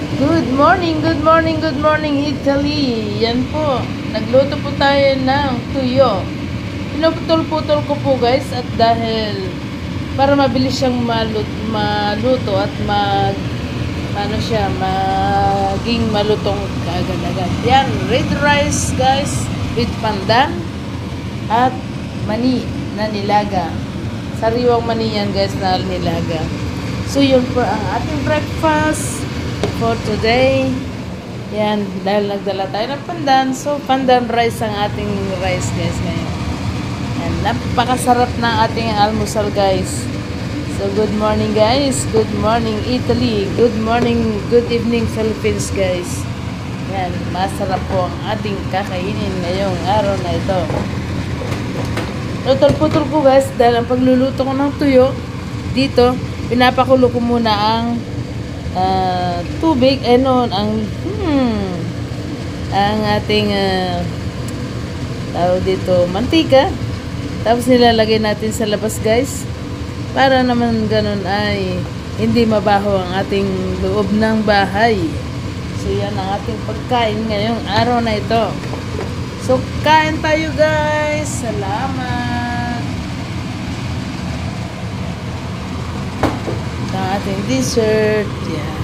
Good morning, good morning, good morning Italy. Yan po, nagluto po tayo ng tuyo. Pinuputol-putol ko po guys at dahil para mabilis siyang maluto at maging malutong kaagad-agad. Yan, red rice guys with pandan at mani na nilaga. Sariwang mani yan guys na nilaga. So yun po ang ating breakfast for today. Yan, dahil nagdala tayo ng pandan. So, pandan rice ang ating rice guys ngayon. Yan, napakasarap na ating almusal guys. So, good morning guys. Good morning Italy. Good morning, good evening Philippines guys. Yan, masarap po ang ating kakainin ngayong araw na ito. Putol-putol ko guys dahil ang pagluluto ko ng tuyo dito, pinapakulo ko muna ang tubig, ang ating tawag dito, mantika. Tapos nilalagay natin sa labas guys para naman ganun ay hindi mabaho ang ating loob ng bahay. So yan ang ating pagkain ngayong araw na ito. So kain tayo guys. Salamat. Ang ating dessert. Yan.